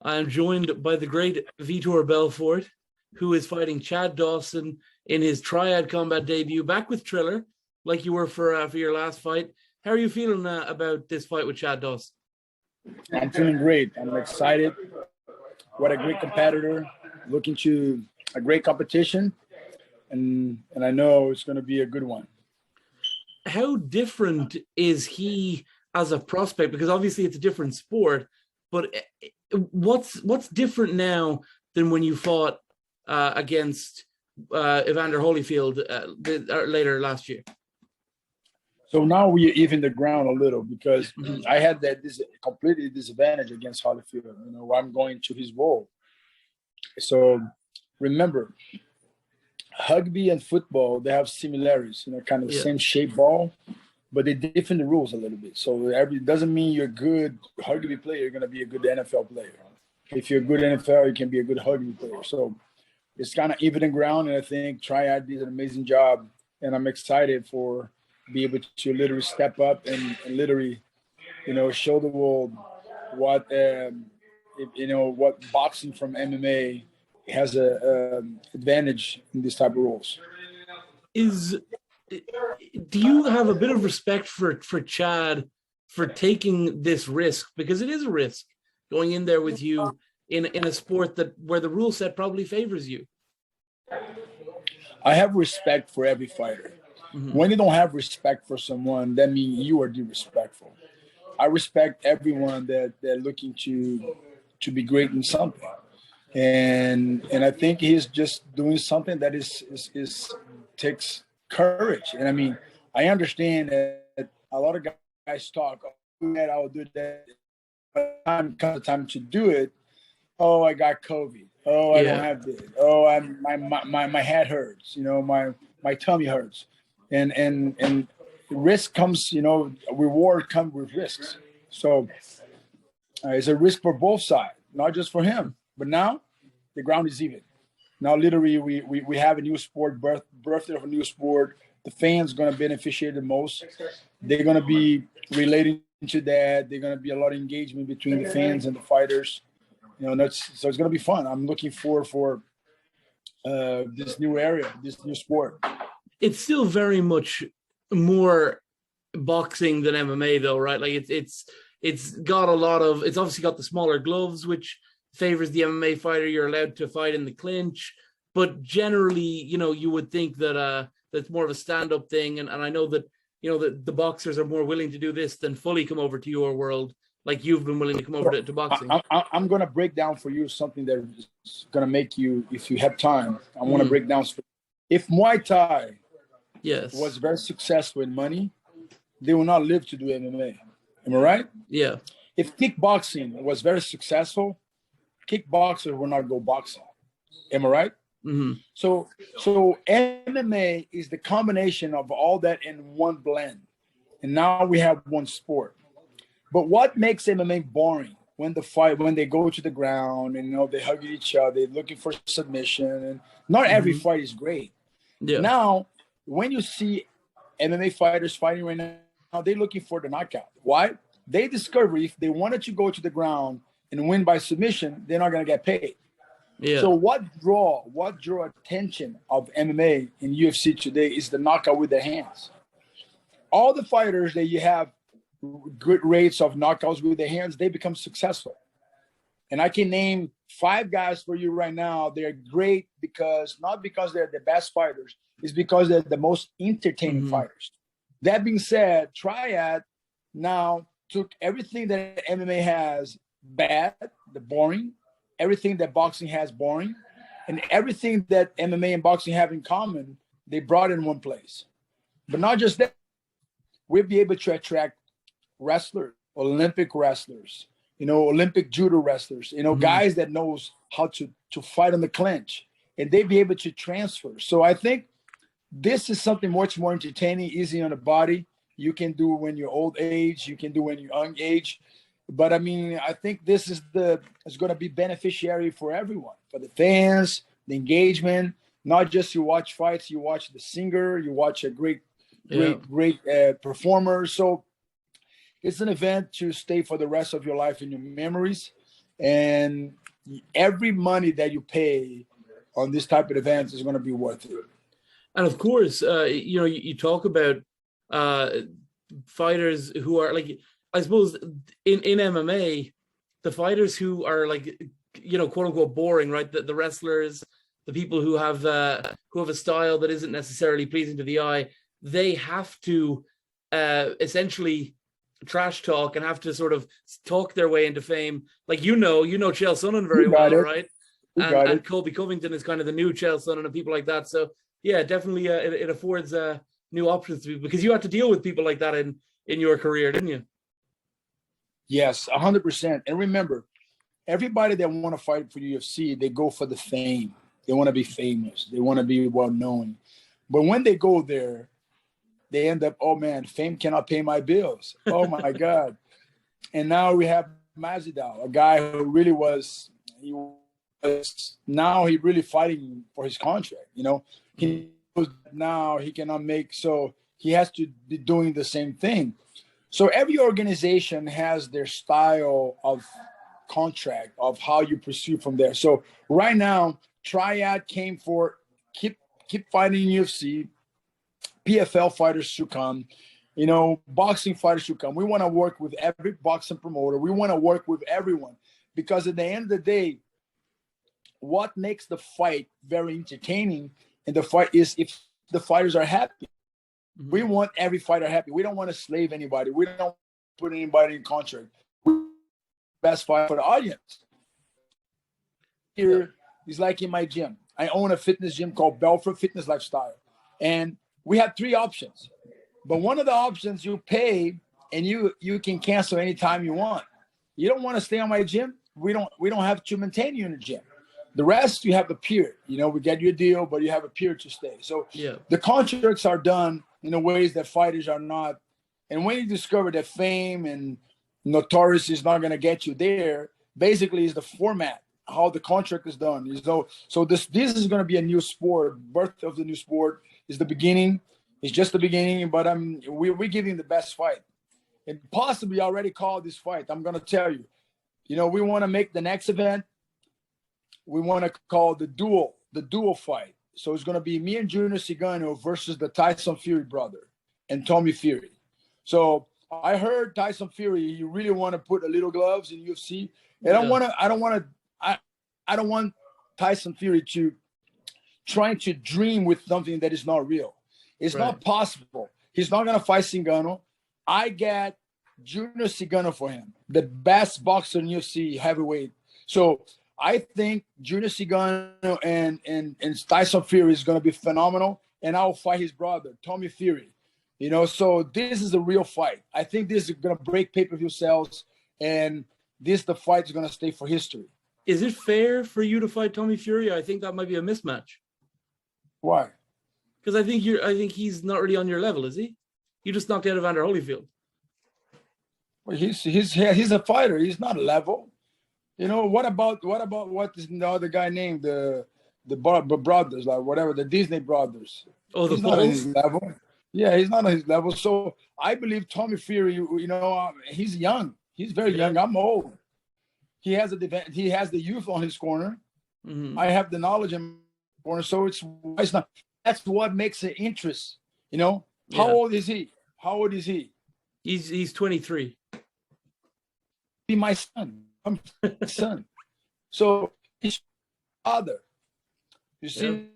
I am joined by the great Vitor Belfort, who is fighting Chad Dawson in his Triad Combat debut, back with Triller, like you were for your last fight. How are you feeling about this fight with Chad Dawson? I'm feeling great. I'm excited. What a great competitor. Looking to a great competition, and I know it's going to be a good one. How different is he as a prospect? Because obviously it's a different sport, but what's different now than when you fought against Evander Holyfield later last year? So now we even the ground a little because I had this completely disadvantage against Holyfield. I'm going to his wall. So remember, rugby and football, they have similarities, kind of the same shape ball, but they differ the rules a little bit. So it doesn't mean you're a good rugby player, you're going to be a good NFL player. If you're a good NFL, you can be a good rugby player. So it's kind of even the ground, and I think Triad did an amazing job, and I'm excited for be able to literally step up and literally, show the world what, what boxing from MMA has a advantage in this type of rules. Do you have a bit of respect for Chad for taking this risk? Because it is a risk going in there with you in a sport where the rule set probably favors you. I have respect for every fighter. When you don't have respect for someone, that means you are disrespectful. I respect everyone that they're looking to be great in something, and I think he's just doing something that is takes courage. And I mean, I understand that a lot of guys talk, "Oh, that I'll do that." But time comes time to do it. Oh, I got COVID. Oh, I don't have this. Oh, my head hurts. My tummy hurts. And risk comes, reward comes with risks. So it's a risk for both sides, not just for him. But now the ground is even. Now, literally, we have a new sport, birthday of a new sport. The fans are going to beneficiate the most. They're going to be relating to that. There's going to be a lot of engagement between the fans and the fighters. So it's going to be fun. I'm looking forward for this new area, this new sport. It's still very much more boxing than MMA, though, right? Like it's got a lot of. It's obviously got the smaller gloves, which favors the MMA fighter. You're allowed to fight in the clinch, but generally, you would think that that's more of a stand-up thing. And I know that that the boxers are more willing to do this than fully come over to your world, like you've been willing to come over to boxing. I'm going to break down for you something that is going to make you, if you have time, I want to break down. If Muay Thai was very successful in money, they will not live to do MMA. Am I right? Yeah. If kickboxing was very successful, kickboxers will not go boxing. Am I right? Mm-hmm. So MMA is the combination of all that in one blend. And now we have one sport. But what makes MMA boring? When they go to the ground and they hug each other, they're looking for submission, and not every fight is great. Yeah. Now, when you see MMA fighters fighting right now, they're looking for the knockout. Why? They discover if they wanted to go to the ground and win by submission, they're not going to get paid. Yeah. So what draw attention of MMA in UFC today is the knockout with their hands. All the fighters that you have good rates of knockouts with their hands, they become successful. And I can name 5 guys for you right now. They're great not because they're the best fighters, it's because they're the most entertaining fighters. That being said, Triad now took everything that MMA has bad, the boring, everything that boxing has boring, and everything that MMA and boxing have in common, they brought in one place. But not just that, we'll be able to attract wrestlers, Olympic wrestlers, Olympic judo wrestlers, guys that knows how to fight on the clinch, and they be able to transfer. So I think this is something much more entertaining, easy on the body. You can do when you're old age, you can do when you're young age. But I mean, I think this is going to be beneficiary for everyone, for the fans, the engagement. Not just you watch fights, you watch the singer, you watch a great performer. So it's an event to stay for the rest of your life in your memories. and every money that you pay on this type of events is going to be worth it. And of course, you talk about fighters who are like, I suppose in MMA, the fighters who are like, quote unquote boring, right? The wrestlers, the people who have a style that isn't necessarily pleasing to the eye, they have to essentially trash talk and have to sort of talk their way into fame. Like, Chael Sonnen very well, right? And Colby Covington is kind of the new Chael Sonnen and people like that. So yeah, definitely it affords new options to people, because you had to deal with people like that in your career, didn't you? Yes, 100%. And remember, everybody that want to fight for UFC, they go for the fame. They want to be famous. They want to be well known. But when they go there, they end up, oh man, fame cannot pay my bills. Oh my God. And now we have Masvidal, a guy who really now he really fighting for his contract. He knows now he cannot make, so he has to be doing the same thing. So every organization has their style of contract, of how you pursue from there. So right now, Triad came for keep fighting UFC. PFL fighters should come, boxing fighters should come. We want to work with every boxing promoter. We want to work with everyone, because at the end of the day, what makes the fight very entertaining in the fight is if the fighters are happy. Mm-hmm. We want every fighter happy. We don't want to slave anybody. We don't put anybody in contract. Best fight for the audience. Here is like in my gym. I own a fitness gym called Belfort Fitness Lifestyle. And we have 3 options. But one of the options, you pay and you can cancel anytime you want. You don't want to stay on my gym? We don't have to maintain you in the gym. The rest, you have a period. We get you a deal, but you have a period to stay. So the contracts are done in a ways that fighters are not. And when you discover that fame and notorious is not going to get you there, basically is the format, how the contract is done. So this is going to be a new sport. Birth of the new sport is the beginning. It's just the beginning, but we're giving the best fight. And possibly already called this fight. I'm going to tell you. We want to make the next event, we want to call the dual fight. So it's going to be me and Junior Cigano versus the Tyson Fury brother and Tommy Fury. So I heard Tyson Fury, you really want to put a little gloves in UFC. And I don't want Tyson Fury to trying to dream with something that is not real. It's not possible. He's not going to fight Cigano. I get Junior Cigano for him, the best boxer in UFC heavyweight. So I think Junior Cigano and Tyson Fury is going to be phenomenal, and I'll fight his brother, Tommy Fury. So this is a real fight. I think this is going to break pay-per-view sales, and the fight is going to stay for history. Is it fair for you to fight Tommy Fury? I think that might be a mismatch. Why? Because I think he's not really on your level, is he? You just knocked out Evander Holyfield. Well, he's a fighter. He's not level. What about what is the other guy named the brothers, like whatever, the Disney brothers? Oh, he's not on his level. Yeah, he's not on his level. So I believe Tommy Fury. He's young. He's very young. I'm old. He has the youth on his corner. Mm-hmm. I have the knowledge in my corner. So it's not. That's what makes it interest. How old is he? How old is he? He's 23. Be my son. I'm his son. So he's father. You see,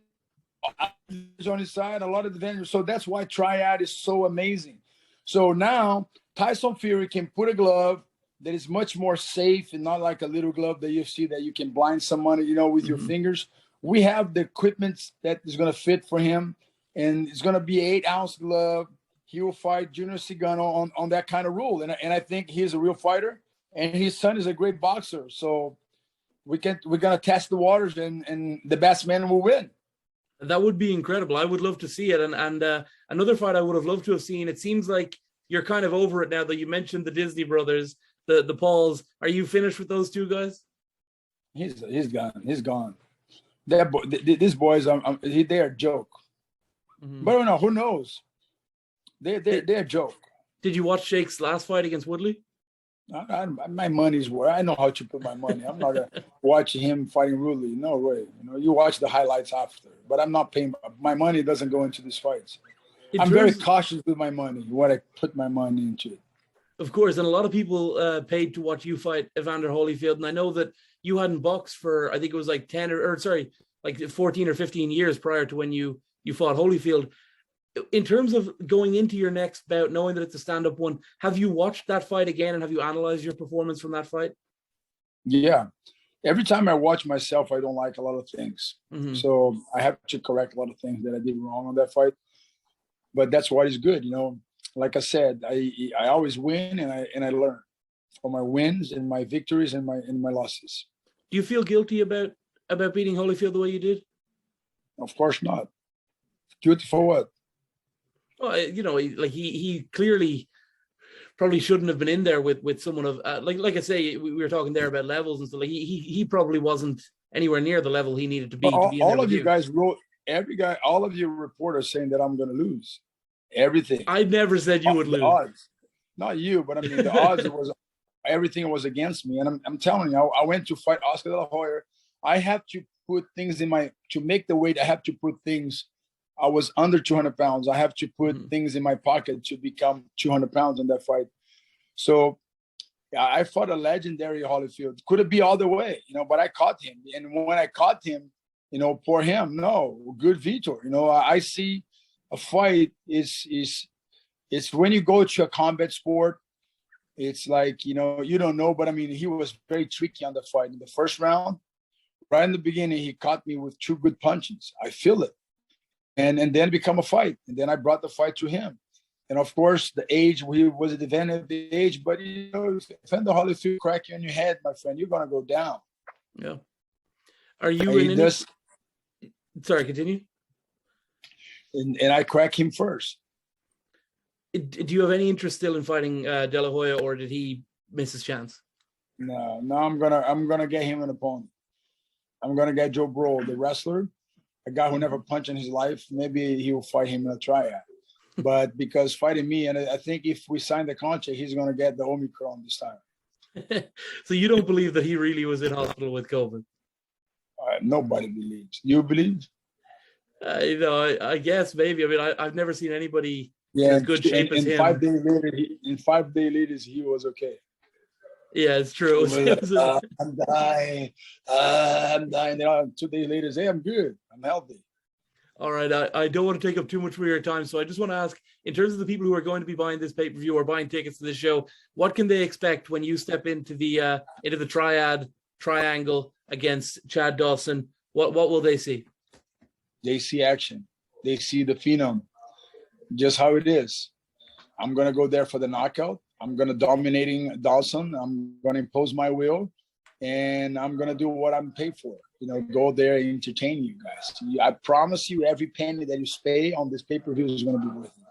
he's on his side, a lot of the vendors. So that's why Triad is so amazing. So now Tyson Fury can put a glove that is much more safe and not like a little glove that you see that you can blind somebody, with your fingers. We have the equipment that is going to fit for him, and it's going to be 8-ounce glove. He will fight Junior Cigano on that kind of rule. And I think he's a real fighter, and his son is a great boxer. So we're going to test the waters, and the best man will win. That would be incredible. I would love to see it. And another fight I would have loved to have seen, it seems like you're kind of over it now that you mentioned the Disney brothers, the Pauls. Are you finished with those two guys? He's gone. He's gone. These boys, they're a joke. Mm-hmm. But who knows? They're a joke. Did you watch Shake's last fight against Woodley? My money's worth. I know how to put my money. I'm not gonna watch him fighting rudely. No way. You know, you watch the highlights after. But I'm not paying. My money doesn't go into these fights. I'm very cautious with my money. What I put my money into. Of course, and a lot of people paid to watch you fight Evander Holyfield, and I know that you hadn't boxed for, I think it was like 14 or 15 years prior to when you fought Holyfield. In terms of going into your next bout, knowing that it's a stand-up one, have you watched that fight again and have you analyzed your performance from that fight? Yeah. Every time I watch myself, I don't like a lot of things. Mm-hmm. So I have to correct a lot of things that I did wrong on that fight. But that's what is good, you know. Like I said, I always win and I learn from my wins and my victories and my losses. Do you feel guilty about beating Holyfield the way you did? Of course not. Guilty for what? Well, you know, like he clearly probably shouldn't have been in there with someone of like I say, we were talking there about levels and stuff. Like he probably wasn't anywhere near the level he needed to be. All of you guys wrote, all of you reporters saying that I'm going to lose everything. I never said you would lose. Odds, not you, but I mean the odds was everything was against me, and I'm telling you, I went to fight Oscar De La Hoya. I have to put things to make the weight. I have to put things. I was under 200 pounds. I have to put things in my pocket to become 200 pounds in that fight. So I fought a legendary Holyfield. Could it be all the way, you know, but I caught him. And when I caught him, you know, poor him, no, good Vitor. You know, I see a fight is when you go to a combat sport, it's like, you know, you don't know, but I mean, he was very tricky on the fight. In the first round, right in the beginning, he caught me with 2 good punches. I feel it. And then become a fight. And then I brought the fight to him. And of course, the age, we was at the advantage of the age, but you know, if Evander Holyfield crack you on your head, my friend, you're gonna go down. Yeah. Are you in any... Sorry, continue. And I crack him first. Do you have any interest still in fighting De La Hoya, or did he miss his chance? No, I'm gonna get him an opponent. I'm gonna get Joe Bro, the wrestler. A guy who never punched in his life, maybe he will fight him in a triad. But because fighting me, and I think if we sign the contract, he's going to get the Omicron this time. So you don't believe that he really was in hospital with COVID? Nobody believes. You believe? You know, I guess maybe. I mean, I've never seen anybody in as good shape as him. 5 days later, in 5 days later, he was okay. Yeah, it's true. I'm dying. I'm dying. 2 days later, hey, I'm good. I'm healthy. All right. I don't want to take up too much of your time. So I just want to ask, in terms of the people who are going to be buying this pay-per-view or buying tickets to the show, what can they expect when you step into the triangle against Chad Dawson? What will they see? They see action. They see the phenom. Just how it is. I'm going to go there for the knockout. I'm going to dominating Dawson. I'm going to impose my will, and I'm going to do what I'm paid for. You know, go there and entertain you guys. I promise you, every penny that you pay on this pay-per-view is going to be worth it.